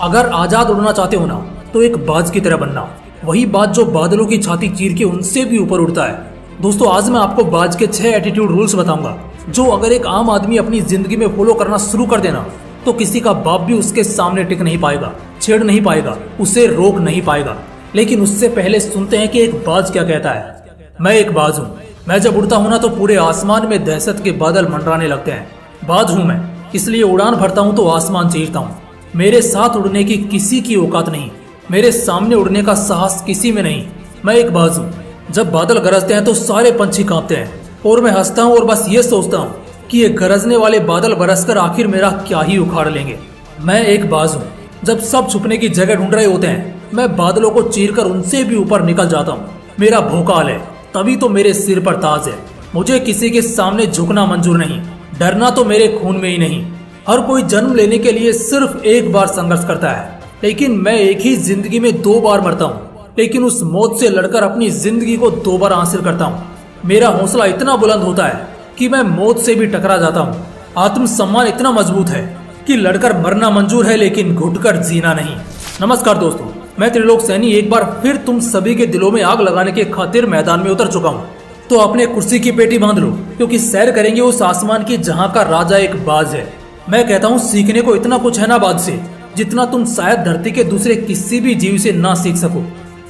अगर आजाद उड़ना चाहते हो ना तो एक बाज की तरह बनना, वही बाज जो बादलों की छाती चीर के उनसे भी ऊपर उड़ता है। दोस्तों आज मैं आपको बाज के 6 एटीट्यूड रूल्स बताऊंगा जो अगर एक आम आदमी अपनी जिंदगी में फॉलो करना शुरू कर देना तो किसी का बाप भी उसके सामने टिक नहीं पाएगा, छेड़ नहीं पाएगा, उसे रोक नहीं पाएगा। लेकिन उससे पहले सुनते हैं कि एक बाज क्या कहता है। मैं एक बाज हूँ, मैं जब उड़ता हूँ ना तो पूरे आसमान में दहशत के बादल मंडराने लगते हैं। बाज हूँ मैं, इसलिए उड़ान भरता हूँ तो आसमान चीरता हूँ। मेरे साथ उड़ने की किसी की औकात नहीं, मेरे सामने उड़ने का साहस किसी में नहीं। मैं एक बाज हूँ। जब बादल गरजते हैं तो सारे पंछी कांपते हैं और मैं हंसता हूँ और बस ये सोचता हूँ कि ये गरजने वाले बादल बरसकर आखिर मेरा क्या ही उखाड़ लेंगे। मैं एक बाज हूँ। जब सब छुपने की जगह ढूंढ रहे होते हैं मैं बादलों को चीरकर उनसे भी ऊपर निकल जाता हूँ। मेरा भोकाल है, तभी तो मेरे सिर पर ताज है। मुझे किसी के सामने झुकना मंजूर नहीं, डरना तो मेरे खून में ही नहीं। हर कोई जन्म लेने के लिए सिर्फ एक बार संघर्ष करता है, लेकिन मैं एक ही जिंदगी में 2 बार मरता हूँ, लेकिन उस मौत से लड़कर अपनी जिंदगी को 2 बार हासिल करता हूँ। मेरा हौसला इतना बुलंद होता है कि मैं मौत से भी टकरा जाता हूँ। आत्मसम्मान इतना मजबूत है कि लड़कर मरना मंजूर है लेकिन घुटकर जीना नहीं। नमस्कार दोस्तों, मैं त्रिलोक सैनी एक बार फिर तुम सभी के दिलों में आग लगाने के खातिर मैदान में उतर चुका हूँ। तो अपने कुर्सी की पेटी बांध लो, क्योंकि सैर करेंगे उस आसमान की जहाँ का राजा एक बाज है। मैं कहता हूँ सीखने को इतना कुछ है ना बाज से, जितना तुम शायद धरती के दूसरे किसी भी जीव से ना सीख सको।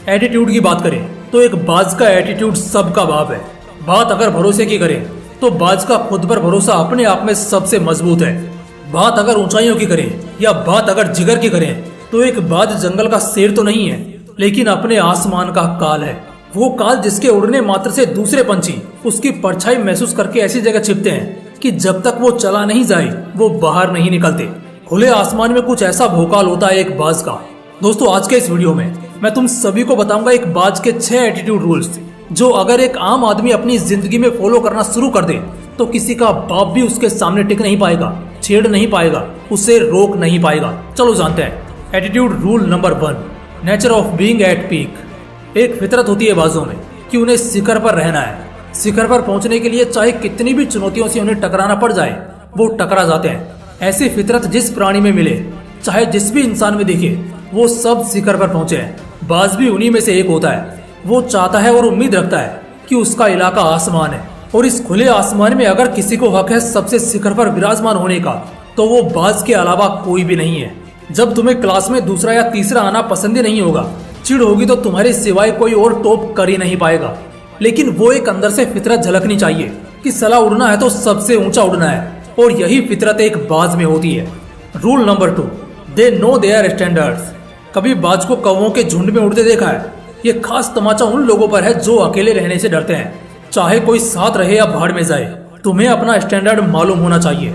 एटीट्यूड की बात करें तो एक बाज का एटीट्यूड सबका बाप है। बात अगर भरोसे की करें तो बाज का खुद पर भरोसा अपने आप में सबसे मजबूत है। बात अगर ऊंचाइयों की करें या बात अगर जिगर की करें तो एक बाज जंगल का शेर तो नहीं है, लेकिन अपने आसमान का काल है। वो काल जिसके उड़ने मात्र से दूसरे पंछी उसकी परछाई महसूस करके ऐसी जगह छिपते हैं कि जब तक वो चला नहीं जाए वो बाहर नहीं निकलते। खुले आसमान में कुछ ऐसा भोकाल होता है एक बाज का। दोस्तों आज के इस वीडियो में मैं तुम सभी को बताऊंगा एक बाज के 6 एटीट्यूड रूल्स जो अगर एक आम आदमी अपनी जिंदगी में फॉलो करना शुरू कर दे तो किसी का बाप भी उसके सामने टिक नहीं पाएगा, छेड़ नहीं पाएगा, उसे रोक नहीं पाएगा। चलो जानते हैं। Attitude rule number 1, nature of being at peak. एक फितरत होती है बाजों में कि उन्हें शिखर पर रहना है। शिखर पर पहुंचने के लिए चाहे कितनी भी चुनौतियों से उन्हें टकराना पड़ जाए वो टकरा जाते हैं। ऐसी फितरत जिस प्राणी में मिले, चाहे जिस भी इंसान में दिखे, वो सब शिखर पर पहुंचे हैं। बाज भी उन्हीं में से एक होता है। वो चाहता है और उम्मीद रखता है कि उसका इलाका आसमान है और इस खुले आसमान में अगर किसी को हक है सबसे शिखर पर विराजमान होने का तो वो बाज के अलावा कोई भी नहीं है। जब तुम्हें क्लास में दूसरा या तीसरा आना पसंद ही नहीं होगा, चिढ़ होगी तो तुम्हारे सिवाय कोई और टॉप कर ही नहीं पाएगा। लेकिन वो एक अंदर से फितरत झलकनी चाहिए कि सला उड़ना है तो सबसे ऊंचा उड़ना है, और यही फितरत एक बाज में होती है। Rule number 2, they know there standards. कभी बाज को कौवों के झुंड में उड़ते देखा है? ये खास तमाचा उन लोगों पर है जो अकेले रहने से डरते हैं। चाहे कोई साथ रहे या भाड़ में जाए, तुम्हें अपना स्टैंडर्ड मालूम होना चाहिए।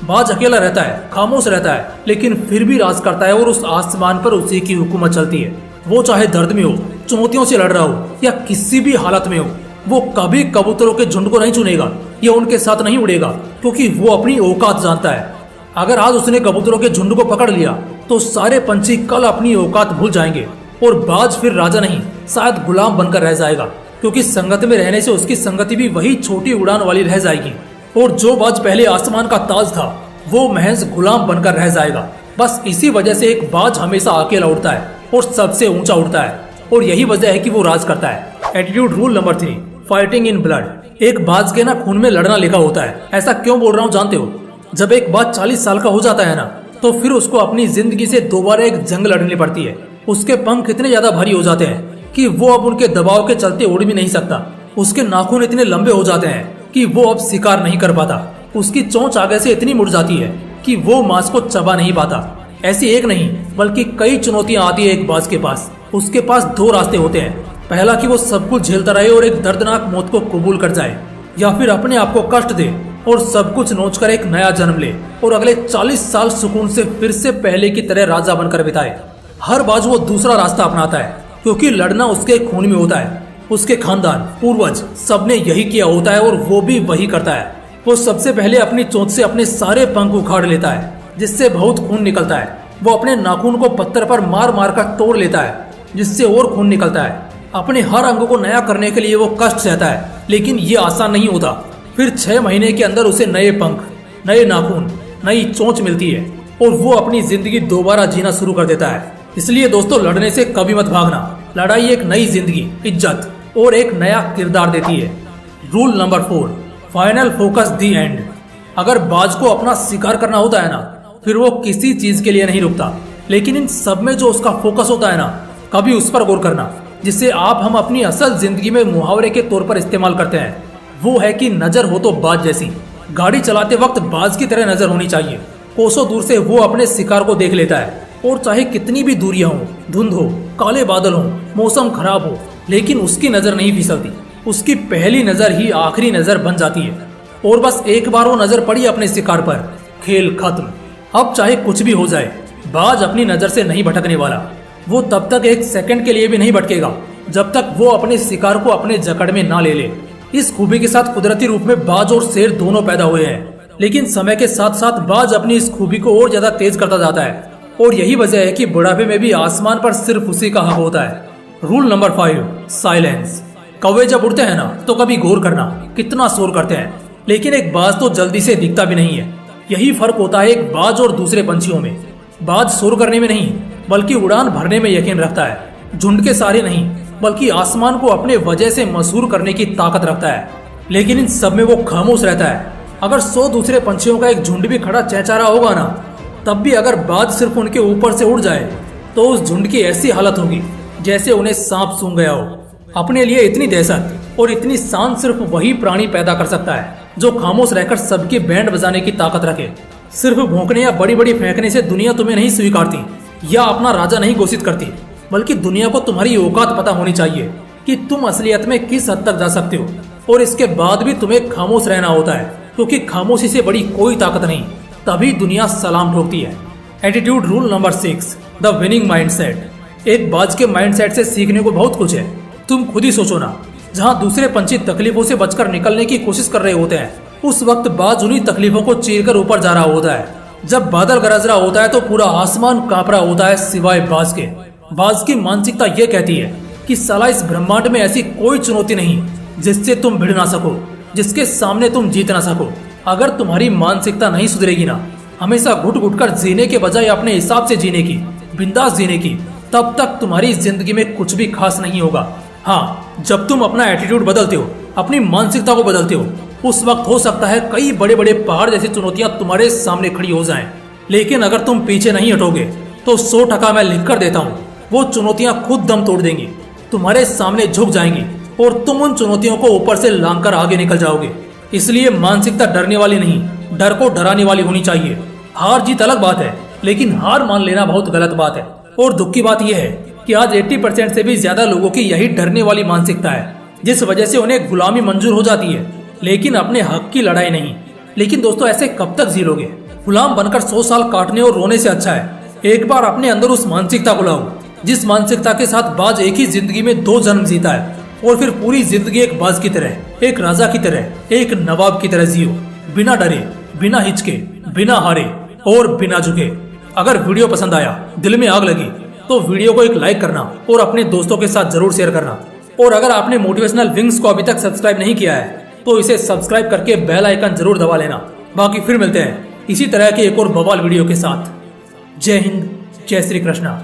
बाज अकेला रहता है, खामोश रहता है, लेकिन फिर भी राज करता है और उस आसमान पर उसी की हुकूमत चलती है। वो चाहे दर्द में हो, चुनौतियों से लड़ रहा हो या किसी भी हालत में हो, वो कभी कबूतरों के झुंड को नहीं चुनेगा या उनके साथ नहीं उड़ेगा, क्योंकि वो अपनी औकात जानता है। अगर आज उसने कबूतरों के झुंड को पकड़ लिया तो सारे पंछी कल अपनी औकात भूल जाएंगे और बाज फिर राजा नहीं शायद गुलाम बनकर रह जाएगा, क्योंकि संगत में रहने से उसकी संगति भी वही छोटी उड़ान वाली रह जाएगी और जो बाज पहले आसमान का ताज था वो महज गुलाम बनकर रह जाएगा। बस इसी वजह से एक बाज हमेशा अकेला उड़ता है और सबसे ऊंचा उड़ता है, और यही वजह है कि वो राज करता है। Attitude rule number 3, fighting in blood. एक बाज के ना खून में लड़ना लिखा होता है। ऐसा क्यों बोल रहा हूँ जानते हो? जब एक बाज 40 साल का हो जाता है ना तो फिर उसको अपनी जिंदगी से दोबारा एक जंग लड़नी पड़ती है। उसके पंख इतने ज्यादा भारी हो जाते हैं कि वो अब उनके दबाव के चलते उड़ भी नहीं सकता। उसके नाखून इतने लंबे हो जाते हैं कि वो अब शिकार नहीं कर पाता। उसकी चोंच आगे से इतनी मुड़ जाती है कि वो मांस को चबा नहीं पाता। ऐसी एक नहीं बल्कि कई चुनौतियां आती है एक बाज के पास। उसके पास 2 रास्ते होते हैं। पहला कि वो सब कुछ झेलता रहे और एक दर्दनाक मौत को कबूल कर जाए, या फिर अपने आप को कष्ट दे और सब कुछ नोच कर एक नया जन्म ले और अगले 40 साल सुकून से फिर से पहले की तरह राजा बनकर बिताए। हर बाज वो दूसरा रास्ता अपनाता है, क्योंकि लड़ना उसके खून में होता है। उसके खानदान, पूर्वज सबने यही किया होता है और वो भी वही करता है। वो सबसे पहले अपनी चोंच से अपने सारे पंख उखाड़ लेता है, जिससे बहुत खून निकलता है। वो अपने नाखून को पत्थर पर मार मार कर तोड़ लेता है, जिससे और खून निकलता है। अपने हर अंग को नया करने के लिए वो कष्ट सहता है, लेकिन ये आसान नहीं होता। फिर 6 महीने के अंदर उसे नए पंख, नए नाखून, नई चोंच मिलती है। और वो अपनी जिंदगी दोबारा जीना शुरू कर देता है। इसलिए दोस्तों, लड़ने से कभी मत भागना। लड़ाई एक नई जिंदगी, इज्जत और एक नया किरदार देती है। Rule number 4, final focus the and. अगर बाज को अपना शिकार करना होता है ना, फिर वो किसी चीज के लिए नहीं रुकता, लेकिन इन सब में जो उसका फोकस होता है ना, कभी उस पर गौर करना, जिसे हम अपनी असल जिंदगी में मुहावरे के तौर पर इस्तेमाल करते हैं। वो है कि नजर हो तो बाज जैसी। गाड़ी चलाते वक्त बाज की तरह नजर होनी चाहिए। कोसों दूर से वो अपने शिकार को देख लेता है, और चाहे कितनी भी दूरियां हो, धुंध हो, काले बादल हो, मौसम खराब हो, लेकिन उसकी नजर नहीं फिसलती। उसकी पहली नजर ही आखिरी नजर बन जाती है, और बस एक बार वो नजर पड़ी अपने शिकार पर, खेल खत्म। अब चाहे कुछ भी हो जाए, बाज अपनी नजर से नहीं भटकने वाला। वो तब तक एक सेकंड के लिए भी नहीं भटकेगा जब तक वो अपने शिकार को अपने जकड़ में ना ले ले। इस खूबी के साथ कुदरती रूप में बाज और शेर दोनों पैदा हुए हैं, लेकिन समय के साथ साथ बाज अपनी इस खूबी को और ज्यादा तेज करता जाता है, और यही वजह है कि बुढ़ापे में भी आसमान पर सिर्फ उसी का हक होता है। Rule number 5, silence. कौवे जब उड़ते हैं ना, तो कभी गौर करना कितना शोर करते हैं, लेकिन एक बाज तो जल्दी से दिखता भी नहीं है। यही फर्क होता है एक बाज और दूसरे पंछियों में। बाज शोर करने में नहीं, बल्कि उड़ान भरने में यकीन रखता है। झुंड के सारे नहीं, बल्कि आसमान को अपने वजह से मशहूर करने की ताकत रखता है। लेकिन इन सब में वो खामोश रहता है। अगर 100 दूसरे पंछियों का एक झुंड भी खड़ा चहचहा रहा होगा ना, तब भी अगर बाज सिर्फ उनके ऊपर से उड़ जाए, तो उस झुंड की ऐसी हालत होगी जैसे उन्हें सांप सूंघ गया हो। अपने लिए इतनी दहशत और इतनी शान सिर्फ वही प्राणी पैदा कर सकता है जो खामोश रहकर सबकी बैंड बजाने की ताकत रखे। सिर्फ भौंकने या बड़ी बड़ी फेंकने से दुनिया तुम्हें नहीं स्वीकारती या अपना राजा नहीं घोषित करती, बल्कि दुनिया को तुम्हारी औकात पता होनी चाहिए कि तुम असलियत में किस हद तक जा सकते हो। और इसके बाद भी तुम्हें खामोश रहना होता है, क्योंकि खामोशी से बड़ी कोई ताकत नहीं। तभी दुनिया सलाम ठोकती है। Attitude rule number 6, the winning mindset. एक बाज के माइंडसेट से सीखने को बहुत कुछ है। तुम खुद ही सोचो ना, जहाँ दूसरे पंछी तकलीफों से बचकर निकलने की कोशिश कर रहे होते हैं, उस वक्त बाज उन्हीं तकलीफों को चीरकर ऊपर जा रहा होता है। जब बादल गरज रहा होता है तो पूरा आसमान कांप रहा होता है, सिवाय बाज के। बाज की मानसिकता ये कहती है कि साला इस ब्रह्मांड में ऐसी कोई चुनौती नहीं जिससे तुम भिड़ ना सको, जिसके सामने तुम जीत ना सको। अगर तुम्हारी मानसिकता नहीं सुधरेगी ना, हमेशा घुट घुट कर जीने के बजाय अपने हिसाब से जीने की, बिंदास जीने की, तब तक तुम्हारी जिंदगी में कुछ भी खास नहीं होगा। हाँ, जब तुम अपना एटीट्यूड बदलते हो, अपनी मानसिकता को बदलते हो, उस वक्त हो सकता है कई बड़े बड़े पहाड़ जैसी चुनौतियां तुम्हारे सामने खड़ी हो जाएं। लेकिन अगर तुम पीछे नहीं हटोगे तो 100% मैं लिख कर देता हूँ, वो चुनौतियां खुद दम तोड़ देंगी, तुम्हारे सामने झुक जाएंगी और तुम उन चुनौतियों को ऊपर से लांघकर आगे निकल जाओगे। इसलिए मानसिकता डरने वाली नहीं, डर को डराने वाली होनी चाहिए। हार जीत अलग बात है, लेकिन हार मान लेना बहुत गलत बात है। और दुख की बात यह है कि आज 80% से भी ज्यादा लोगों की यही डरने वाली मानसिकता है, जिस वजह से उन्हें गुलामी मंजूर हो जाती है, लेकिन अपने हक की लड़ाई नहीं। लेकिन दोस्तों, ऐसे कब तक जी लोगे? गुलाम बनकर 100 साल काटने और रोने से अच्छा है एक बार अपने अंदर उस मानसिकता को लाओ, जिस मानसिकता के साथ बाज एक ही जिंदगी में 2 जन्म जीता है, और फिर पूरी जिंदगी एक बाज की तरह, एक राजा की तरह, एक नवाब की तरह जियो, बिना डरे, बिना हिचके, बिना हारे और बिना झुके। अगर वीडियो पसंद आया, दिल में आग लगी, तो वीडियो को एक लाइक करना और अपने दोस्तों के साथ जरूर शेयर करना। और अगर आपने मोटिवेशनल विंग्स को अभी तक सब्सक्राइब नहीं किया है, तो इसे सब्सक्राइब करके बेल आइकन जरूर दबा लेना। बाकी फिर मिलते हैं इसी तरह के एक और बवाल वीडियो के साथ। जय हिंद, जय श्री कृष्णा।